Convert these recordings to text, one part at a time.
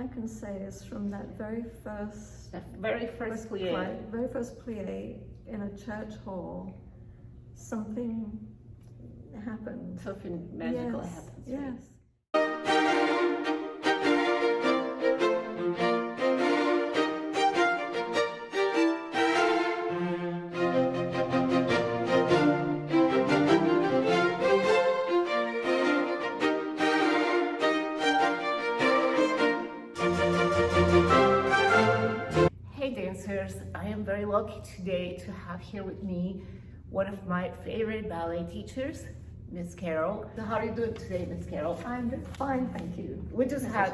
I can say is from that very first plie. very first plie in a church hall, something happened. Something magical happens. Yes. Hey dancers, I am very lucky today to have here with me one of my favorite ballet teachers, Miss Carol. So how are you doing today, Miss Carol? I'm doing fine, thank you. We just had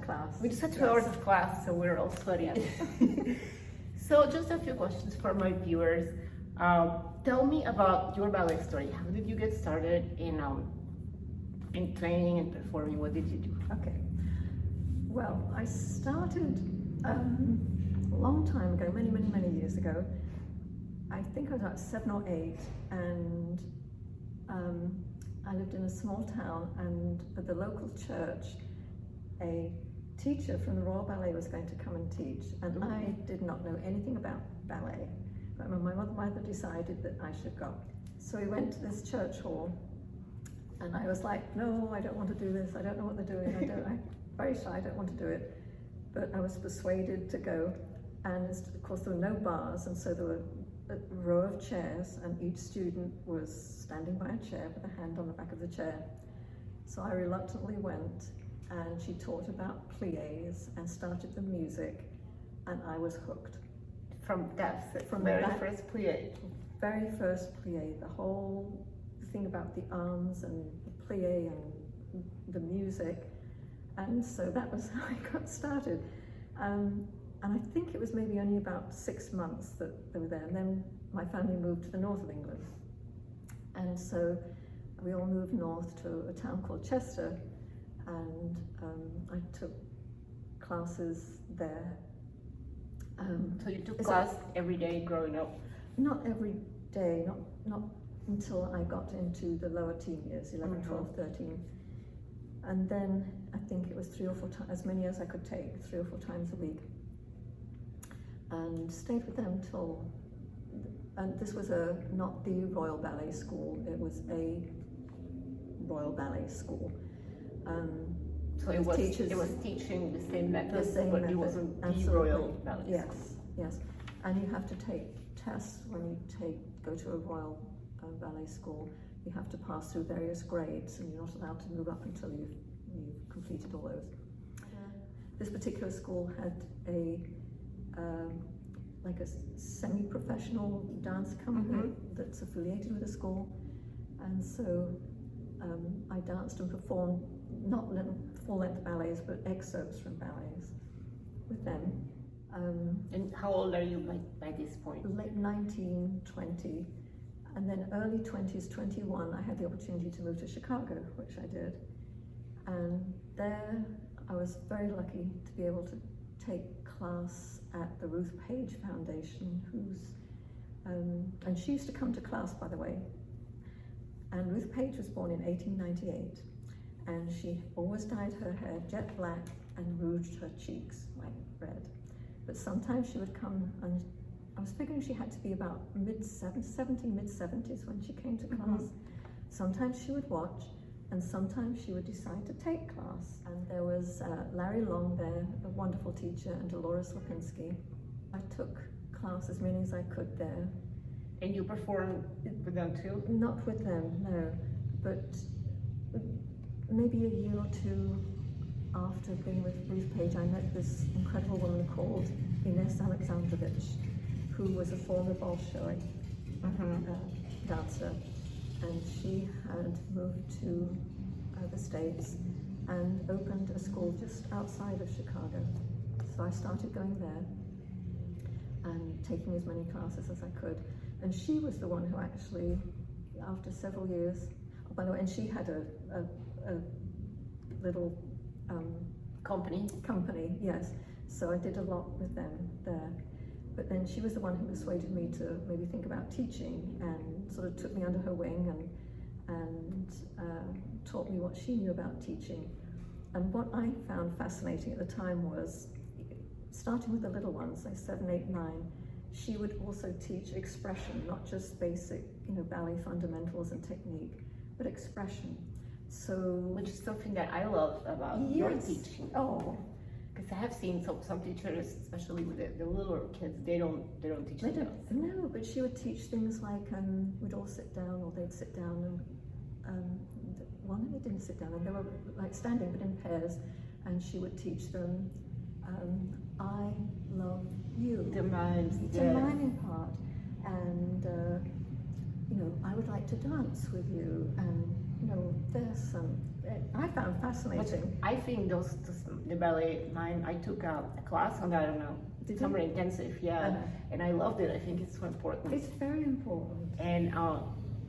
class. We just had 2 hours of class, so we're all sweaty. So just a few questions for my viewers. Tell me about your ballet story. How did you get started in training and performing? What did you do? Okay. Well, I started a long time ago, many years ago. I think I was about 7 or 8, and I lived in a small town, and at the local church, a teacher from the Royal Ballet was going to come and teach, and I did not know anything about ballet, but my mother decided that I should go. So we went to this church hall, and I was like, no, I don't want to do this, I don't know what they're doing, I'm very shy, I don't want to do it. But I was persuaded to go, and of course there were no bars, and so there were a row of chairs, and each student was standing by a chair with a hand on the back of the chair. So I reluctantly went, and she taught about pliés and started the music, and I was hooked. From From very that first plie. Very first plié, the whole thing about the arms and the plié and the music. And so that was how I got started. And I think it was maybe only about 6 months that they were there. And then my family moved to the north of England. And so we all moved north to a town called Chester. And I took classes there. So you took class every day growing up? Not every day, not until I got into the lower teen years, 11, 12, 13. And then I think it was 3 or 4 times, as many as I could take, 3 or 4 times a week. And stayed with them till, and this was not the Royal Ballet School, it was a Royal Ballet School. So it was teaching the same methods, but it wasn't the Royal Ballet School. Yes. And you have to take tests when you go to a Royal Ballet School. You have to pass through various grades, and you're not allowed to move up until you've completed all those. This particular school had like a semi-professional dance company that's affiliated with the school, and so I danced and performed not full-length ballets, but excerpts from ballets with them. And how old are you by this point? Late 19, 20. And then early 20s, 21, I had the opportunity to move to Chicago, which I did. And there I was very lucky to be able to take class at the Ruth Page Foundation, and she used to come to class, by the way. And Ruth Page was born in 1898, and she always dyed her hair jet black and rouged her cheeks like red. But sometimes she would come, and I was figuring she had to be about mid-70s when she came to class. Sometimes she would watch, and sometimes she would decide to take class. And there was Larry Long there, a wonderful teacher, and Dolores Lipinski. I took class as many as I could there. And you performed with them too? Not with them, no. But maybe a year or 2 after being with Ruth Page, I met this incredible woman called Ines Alexandrovich, who was a former Bolshoi dancer, and she had moved to the States and opened a school just outside of Chicago. So I started going there and taking as many classes as I could. And she was the one who actually, after several years, oh, by the way, and she had a little company, yes. So I did a lot with them there. But then she was the one who persuaded me to maybe think about teaching, and sort of took me under her wing and taught me what she knew about teaching. And what I found fascinating at the time was, starting with the little ones, like 7, 8, 9, she would also teach expression, not just basic, ballet fundamentals and technique, but expression. So, which is something that I love about your teaching. Oh, because I have seen some teachers, especially with the littler kids, they don't teach they them. don't. No, but she would teach things like we'd all sit down, or they'd sit down, and one of them didn't sit down, and they were like standing but in pairs, and she would teach them, I love you. The mime, the miming part, and I would like to dance with you, and this, and I found fascinating. But I think the ballet mime, I took a class on that, I don't know, summer intensive, and I loved it. I think it's so important. It's very important. And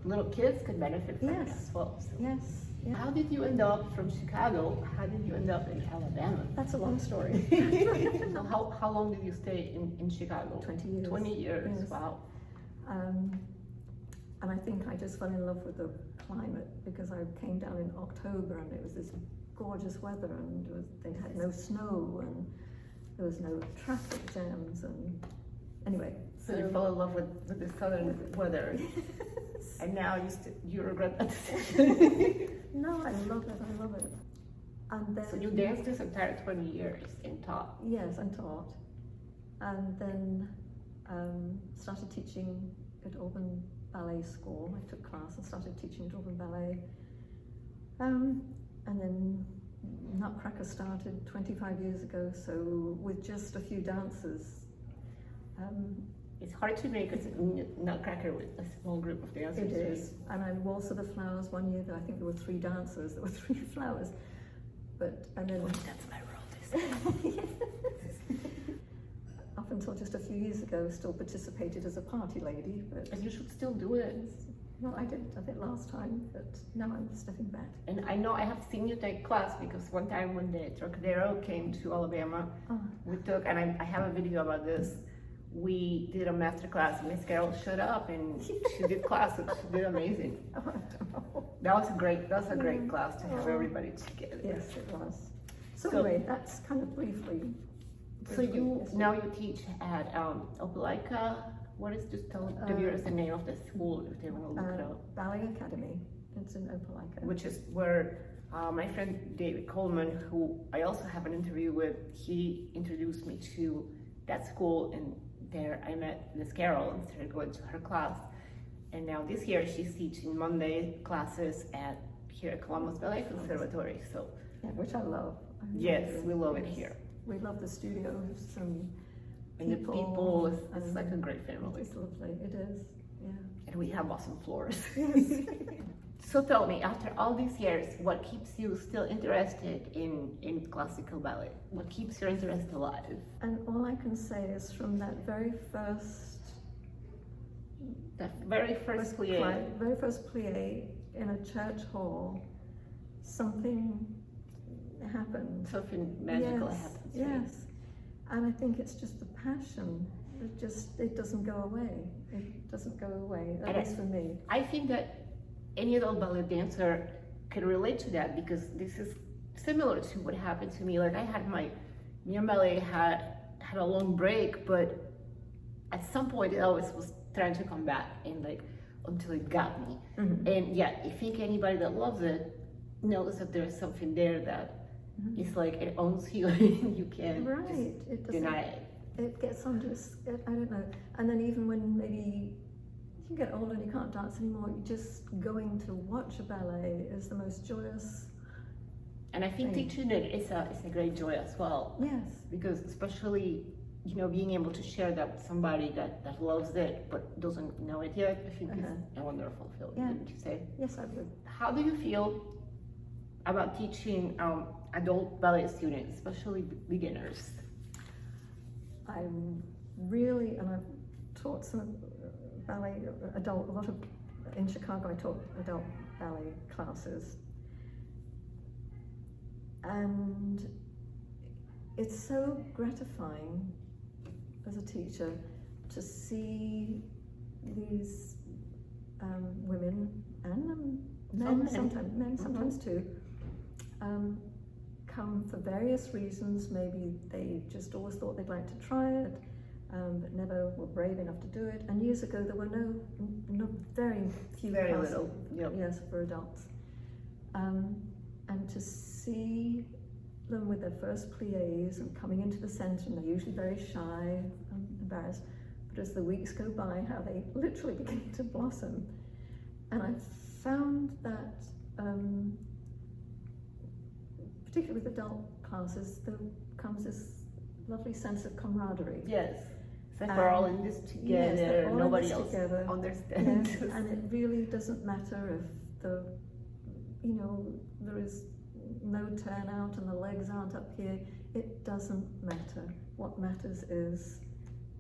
little kids can benefit from it Yes. as well. So. Yes. Yeah. How did you end up from Chicago? How did you end up in Alabama? That's a long story. So how long did you stay in Chicago? 20 years. 20 years, Yes. wow. And I think I just fell in love with the climate, because I came down in October and it was this gorgeous weather, and they had no snow, and there was no traffic jams, and anyway. So you fell in love with the southern weather, and now you regret that decision. No, I love it. And then, So you danced this entire 20 years and taught. Yes, and taught. And then started teaching at Auburn Ballet School. I took class and started teaching at Auburn Ballet. And then Nutcracker started 25 years ago, so with just a few dancers. It's hard to make a Nutcracker with a small group of dancers. It is. And I Waltz of the Flowers one year, I think there were 3 dancers, there were 3 flowers. And then That's my role. up until just a few years ago, still participated as a party lady, but And you should still do it. well, I did last time, but now I'm stepping back. And I know I have seen you take class, because one time when the Trocadero came to Alabama, we took, and I have a video about this, we did a master class, and Miss Carol showed up and she did class, and she did amazing. That was a great class to have everybody together. Yes, it was. So anyway, that's kind of briefly. So now you teach at Opelika. What is, just tell the viewers the name of the school if they want to look it up. Ballet Academy. It's in Opelika. Which is where my friend David Coleman, who I also have an interview with, he introduced me to that school, and there I met Miss Carol and started going to her class. And now this year she's teaching Monday classes here at Columbus Ballet Conservatory. So yeah, which I love. Yes, we love it here. We love the studios and the people, it's like a great family. It's lovely, it is, yeah. And we have awesome floors. Yes. So tell me, after all these years, what keeps you still interested in classical ballet? What keeps your interest alive? And all I can say is, from that very first plie in a church hall, something happened. Something magical happens. Yes, and I think it's just the passion. It doesn't go away. It doesn't go away, at least for me. I think that any adult ballet dancer can relate to that, because this is similar to what happened to me. Like, I had me and ballet had a long break, but at some point it always was trying to come back, and like until it got me. Mm-hmm. And yeah, I think anybody that loves it knows that there's something there that it's like it owns you, and you can't deny it. It gets under, I don't know. And then even when maybe you get older and you can't dance anymore, just going to watch a ballet is the most joyous. And I think teaching it is a great joy as well. Yes. Because especially, being able to share that with somebody that loves it but doesn't know it yet, I think is a wonderful feeling, wouldn't you say? Yes, I would. How do you feel about teaching adult ballet students, especially beginners? I'm really, and I've taught some ballet, in Chicago I taught adult ballet classes. And it's so gratifying as a teacher to see these women and men sometimes too, come for various reasons. Maybe they just always thought they'd like to try it, but never were brave enough to do it. And years ago, there were very few Very classes, little, yep. yes, for adults. And to see them with their first pliés and coming into the centre, and they're usually very shy and embarrassed, but as the weeks go by, how they literally begin to blossom. And I found that, particularly with adult classes, there comes this lovely sense of camaraderie. Yes. It's like we're all in this together, yes, all nobody in this else together. understands. Yes, and it really doesn't matter if there is no turnout and the legs aren't up here. It doesn't matter. What matters is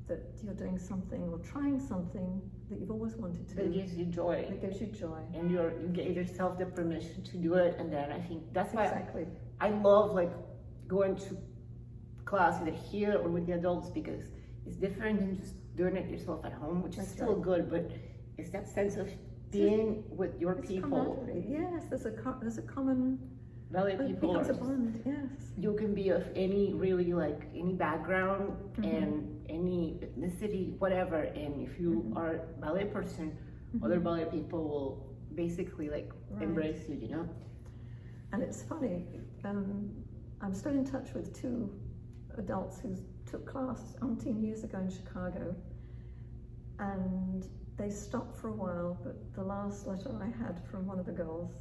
that you're doing something or trying something that you've always wanted to. That gives you joy. That gives you joy. And you gave yourself the permission to do it, and then I think that's why Exactly. I love like going to class either here or with the adults, because it's different than just doing it yourself at home, which is That's still right. good, but it's that sense of being with your It's people. camaraderie. Yes, there's a common. Ballet It people becomes are a bond. Yes. you can be of any really like any background Mhm. and any ethnicity, whatever, and if you Mhm. are a ballet person, Mhm. other ballet people will basically like Right. embrace you, you know? And it's funny, I'm still in touch with two adults who took class umpteen years ago in Chicago, and they stopped for a while, but the last letter I had from one of the girls,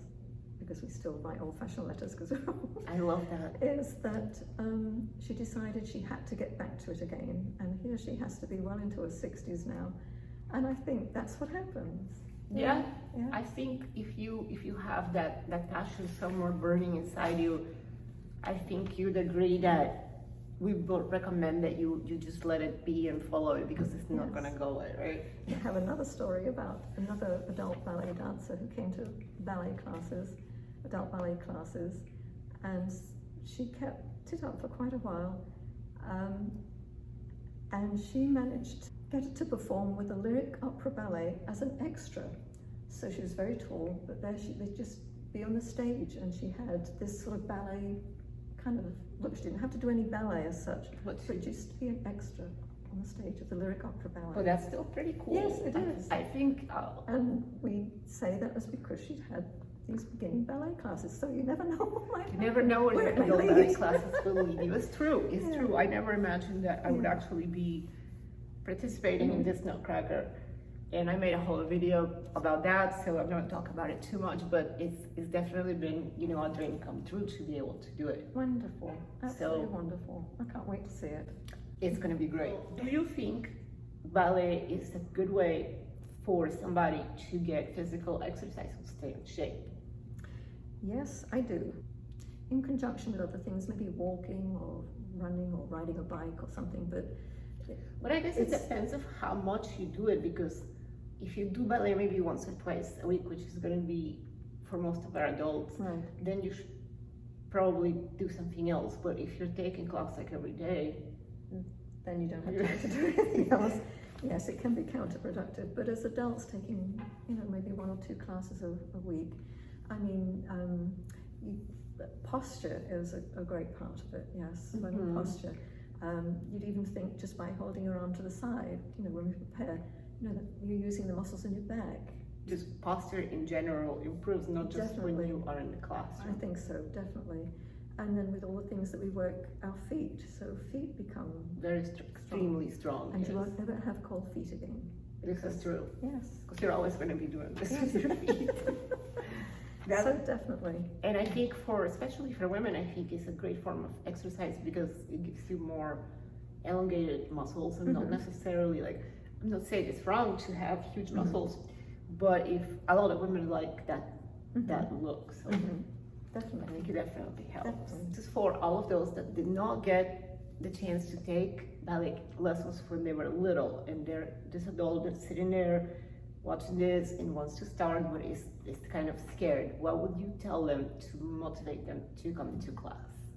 because we still write old-fashioned letters, because I love that. is that she decided she had to get back to it again, and here she has to be well into her 60s now, and I think that's what happens. Yeah. Yeah. I think if you have that passion somewhere burning inside you, I think you'd agree that we both recommend that you just let it be and follow it, because it's not Yes. gonna go away, right? I have another story about another adult ballet dancer who came to ballet classes, adult ballet classes, and she kept it up for quite a while, and she managed to get it to perform with a lyric opera ballet as an extra. So she was very tall, but there they'd just be on the stage, and she had this sort of ballet kind of look. She didn't have to do any ballet as such, But but just be an extra on the stage of the lyric opera ballet. But that's still pretty cool. Yes, it is. I think And we say that was because she'd had these beginning ballet classes, so you never know. you never know where Where your it may ballet lead. classes will lead you. It's true. It's Yeah. true. I never imagined that I would Yeah. actually be participating in Mhm. this Nutcracker, and I made a whole video about that. So I'm not going to talk about it too much, but it's definitely been a dream come true to be able to do it. Wonderful, absolutely So- wonderful. I can't wait to see it. It's going to be great. Do you think ballet is a good way for somebody to get physical exercise and stay in shape? Yes, I do. In conjunction with other things, maybe walking or running or riding a bike or something, but But I guess it It's- depends of how much you do it, because if you do ballet maybe once or twice a week, which is going to be for most of our adults, right. then you should probably do something else. But if you're taking class like every day, Then you don't have time to do anything else. Yes, it can be counterproductive, but as adults taking, maybe 1 or 2 classes a week, I mean, posture is a great part of it, yes, running Mhm. posture. You'd even think just by holding your arm to the side, when we prepare, that you're using the muscles in your back. just posture in general improves, not just Definitely. when you are in the I classroom. think so, definitely. And then with all the things that we work our feet, so feet become, Very extremely strong. and Yes. you won't ever have cold feet again. This is true, Yes. because you're always going to be doing this Yes. with your feet. So definitely. And I think especially for women, I think it's a great form of exercise, because it gives you more elongated muscles and not Mhm. necessarily I'm not saying it's wrong to have huge Mhm. muscles, but if a lot of women like that Mhm. look, so Mhm. I Definitely. think it definitely helps. Definitely. Just for all of those that did not get the chance to take ballet lessons when they were little, and they're this adult that's sitting there watching this and wants to start, but is kind of scared, what would you tell them to motivate them to come to class?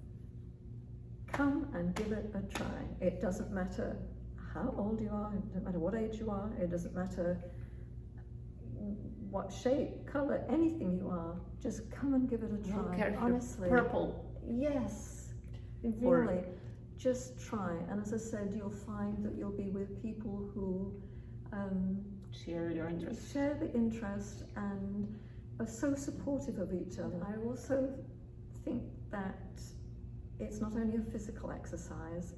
Come and give it a try. It doesn't matter how old you are, it doesn't matter what age you are, it doesn't matter what shape, color, anything you are, just come and give it a I don't try, care if honestly. you're purple Yes, Or- really. Just try. And as I said, you'll find that you'll be with people who Share your interests. share the interest and are so supportive of each other. I also think that it's not only a physical exercise,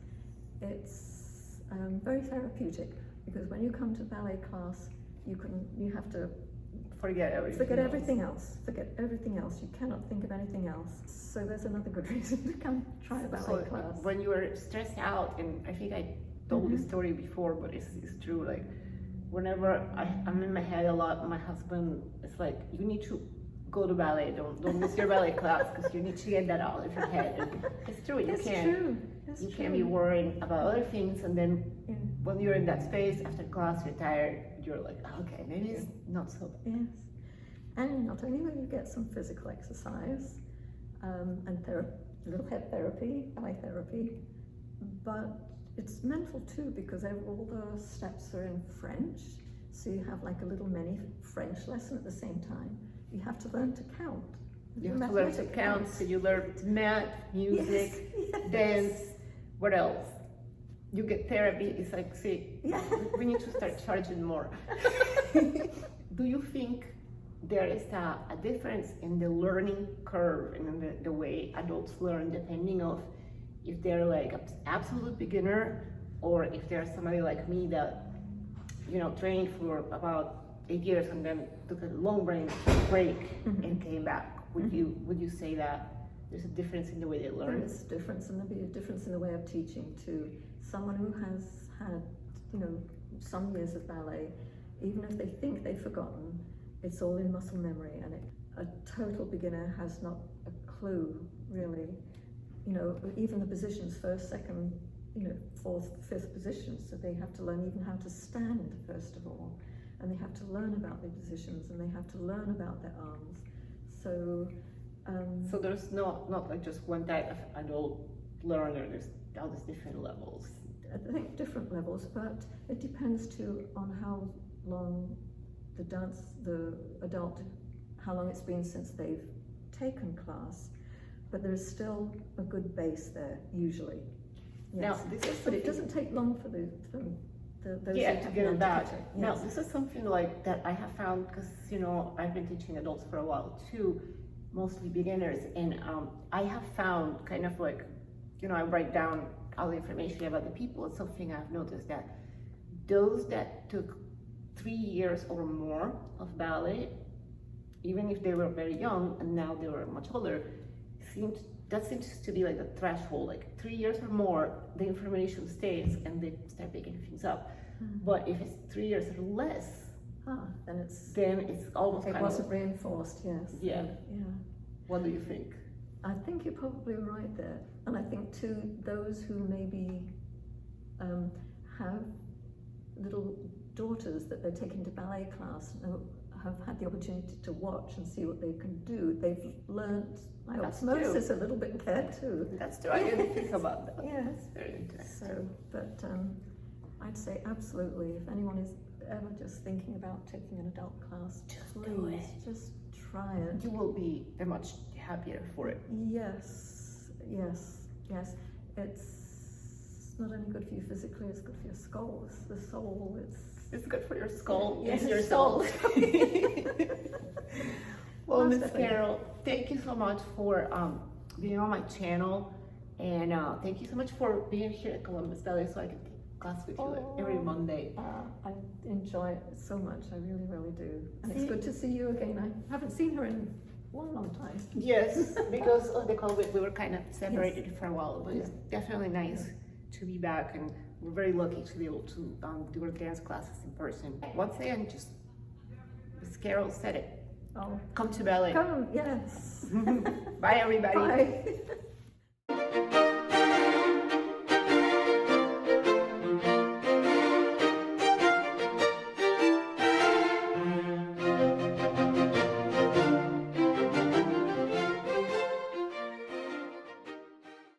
it's very therapeutic, because when you come to ballet class, you have to Forget everything. forget everything else. Forget everything else. You cannot think of anything else. So there's another good reason to come try a ballet So class. when you were stressed out, and I think I told this story before, but it's true, like whenever I'm in my head a lot, my husband is like, you need to go to ballet, don't miss your ballet class, because you need to get that out of your head. And it's true, It's true. It's you true. can't be worrying about other things, and then Yeah. when you're in that space after class, you're tired, you're like, okay, maybe it's not so bad. Yes. And not only will you get some physical exercise and little head therapy, ballet therapy, but it's mental too, because all the steps are in French. So you have like a little mini French lesson at the same time. You have to learn to count. You have to learn to count, so you learn math, music, dance, what else? You get therapy, it's like, see, Yeah. we need to start charging more. Do you think there is a difference in the learning curve and in the way adults learn, depending of if they're like an absolute beginner, or if they're somebody like me that, trained for about 8 years and then took a long break and came back? Would you say that there's a difference in the way they There learn? is a difference, and there'll be a difference in the way of teaching too. Someone who has had, some years of ballet, even if they think they've forgotten, it's all in muscle memory, and a total beginner has not a clue, really. Even the positions, first, second, fourth, fifth positions, so they have to learn even how to stand, first of all, and they have to learn about their positions, and they have to learn about their arms. So there's not like just one type of adult learner, there's all these different levels. I think different levels, but it depends too on how long the adult, how long it's been since they've taken class. But there's still a good base there, usually. Yes. Now, this is But it something- doesn't take long for those Yeah, who to have get it learned back. teach it. Now, Yes. this is something like that I have found, because I've been teaching adults for a while too, mostly beginners, and I have found kind of like, I write down all the information about the people. It's something I've noticed that those that took 3 years or more of ballet, even if they were very young and now they were much older, that seems to be like the threshold, like 3 years or more, the information stays and they start picking things up. But if it's 3 years or less, Then it's almost it kind wasn't of, reinforced. Yes. Yeah. Yeah. what do you think? I think you're probably right there, and I think too those who maybe have little daughters that they're taking to ballet class and have had the opportunity to watch and see what they can do. They've learned by That's osmosis a little bit there too. That's true. I didn't think about that. Yes. Very interesting. So, but I'd say absolutely, if anyone is ever just thinking about taking an adult class, Just do please it. just try it. You will be much happier for it. Yes, yes, yes. It's not only good for you physically, it's good for your soul. The soul, It's good for your skull, Yes, your soul. soul. Well, Miss Definitely. Carol, thank you so much for being on my channel, and thank you so much for being here at Columbus Ballet, so I can take class with you every Monday. I enjoy it so much. I really, really do. And it's See? good to see you again. I haven't seen her in a long, long time. Yes, because of the COVID, we were kind of separated for a while, but it's definitely nice to be back, and we're very lucky to be able to do our dance classes in person. Once again, just Miss Carol said it. Oh, Come to ballet. come, yes. Bye, everybody. Bye.